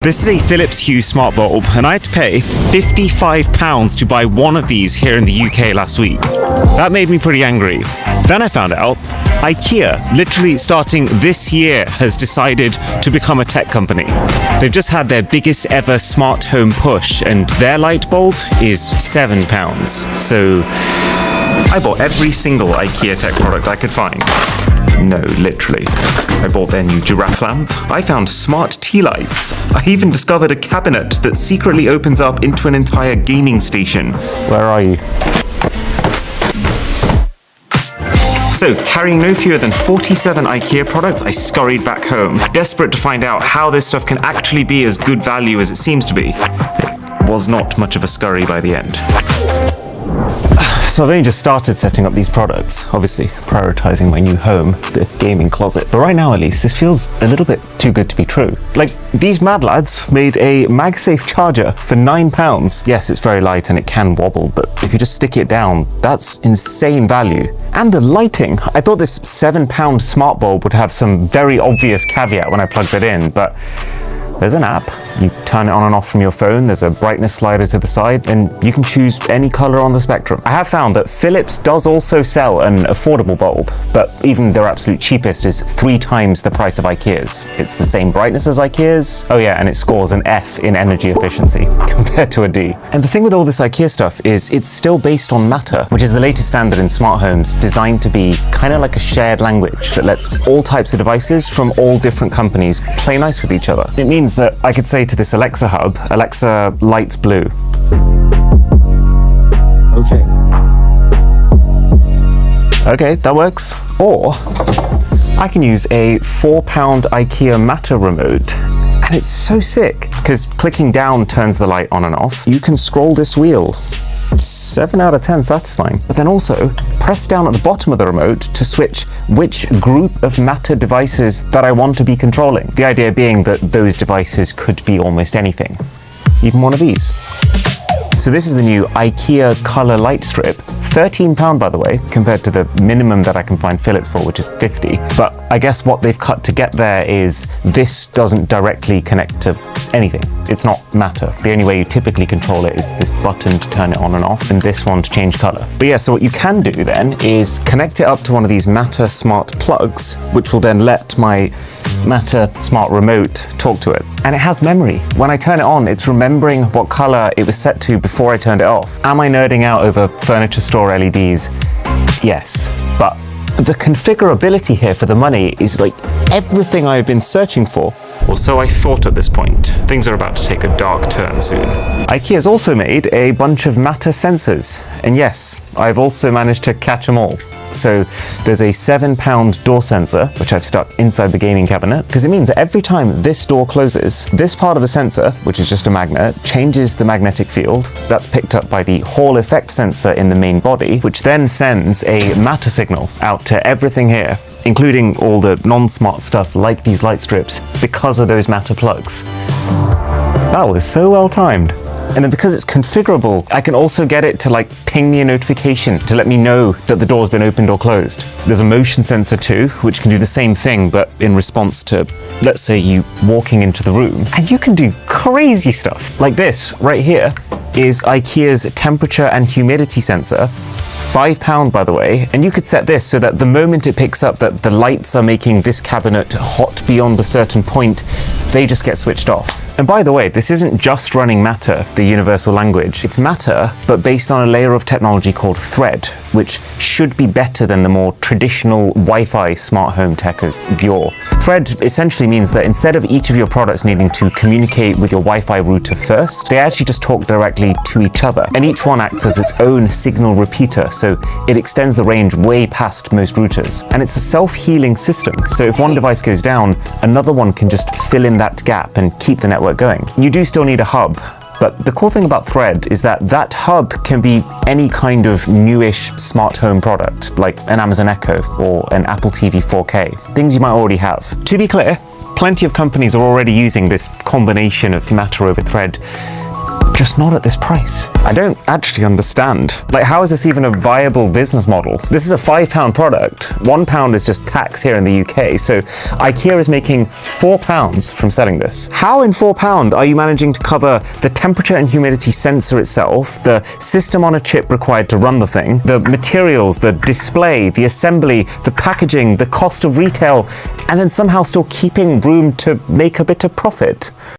This is a Philips Hue smart bulb, and I had to pay £55 to buy one of these here in the UK last week. That made me pretty angry. Then I found out IKEA, literally starting this year, has decided to become a tech company. They've just had their biggest ever smart home push, and their light bulb is £7. So I bought every single IKEA tech product I could find. No, literally. I bought their new giraffe lamp. I found smart tea lights. I even discovered a cabinet that secretly opens up into an entire gaming station. Where are you? So, carrying no fewer than 47 IKEA products, I scurried back home, desperate to find out how this stuff can actually be as good value as it seems to be. It was not much of a scurry by the end. So I've only just started setting up these products, obviously prioritizing my new home, the gaming closet. But right now at least, this feels a little bit too good to be true. Like, these mad lads made a MagSafe charger for £9. Yes, it's very light and it can wobble, but if you just stick it down, that's insane value. And the lighting. I thought this £7 smart bulb would have some very obvious caveat when I plugged it in, but there's an app. You turn it on and off from your phone, there's a brightness slider to the side, and you can choose any color on the spectrum. I have found that Philips does also sell an affordable bulb, but even their absolute cheapest is 3 times the price of IKEA's. It's the same brightness as IKEA's. Oh yeah, and it scores an F in energy efficiency compared to a D. And the thing with all this IKEA stuff is it's still based on Matter, which is the latest standard in smart homes designed to be kind of like a shared language that lets all types of devices from all different companies play nice with each other. It means that I could say to this Alexa hub, Alexa, lights blue. Okay, that works. Or I can use a £4 IKEA Matter remote, and it's so sick because clicking down turns the light on and off. You can scroll this wheel. 7 out of 10 satisfying. But then also press down at the bottom of the remote to switch which group of Matter devices that I want to be controlling. The idea being that those devices could be almost anything, even one of these. So this is the new IKEA color light strip. £13 by the way, compared to the minimum that I can find Philips for, which is 50. But I guess what they've cut to get there is this doesn't directly connect to anything. It's not Matter. The only way you typically control it is this button to turn it on and off, and this one to change color. But yeah, so what you can do then is connect it up to one of these Matter smart plugs, which will then let my Matter smart remote talk to it. And it has memory. When I turn it on, it's remembering what color it was set to before I turned it off. Am I nerding out over furniture store LEDs? Yes, but the configurability here for the money is like everything I've been searching for. Or so I thought at this point. Things are about to take a dark turn soon. IKEA's also made a bunch of Matter sensors. And yes, I've also managed to catch them all. So there's a £7 door sensor, which I've stuck inside the gaming cabinet, because it means that every time this door closes, this part of the sensor, which is just a magnet, changes the magnetic field. That's picked up by the Hall effect sensor in the main body, which then sends a Matter signal out to everything here, including all the non-smart stuff like these light strips, because of those Matter plugs. That was so well timed. And then because it's configurable, I can also get it to like ping me a notification to let me know that the door's been opened or closed. There's a motion sensor too, which can do the same thing, but in response to, let's say, you walking into the room. And you can do crazy stuff. Like this right here is IKEA's temperature and humidity sensor. £5 by the way, and you could set this so that the moment it picks up that the lights are making this cabinet hot beyond a certain point, they just get switched off. And by the way, this isn't just running Matter, the universal language. It's Matter, but based on a layer of technology called Thread, which should be better than the more traditional Wi-Fi smart home tech of Pure. Thread essentially means that instead of each of your products needing to communicate with your Wi-Fi router first, they actually just talk directly to each other. And each one acts as its own signal repeater, so it extends the range way past most routers. And it's a self-healing system, so if one device goes down, another one can just fill in that gap and keep the network going. You do still need a hub, but the cool thing about Thread is that that hub can be any kind of newish smart home product, like an Amazon Echo or an Apple TV 4K, things you might already have. To be clear, plenty of companies are already using this combination of Matter over Thread just not at this price. I don't actually understand. Like, how is this even a viable business model? This is a £5 product. £1 is just tax here in the UK, so IKEA is making £4 from selling this. How in £4 are you managing to cover the temperature and humidity sensor itself, the system on a chip required to run the thing, the materials, the display, the assembly, the packaging, the cost of retail, and then somehow still keeping room to make a bit of profit?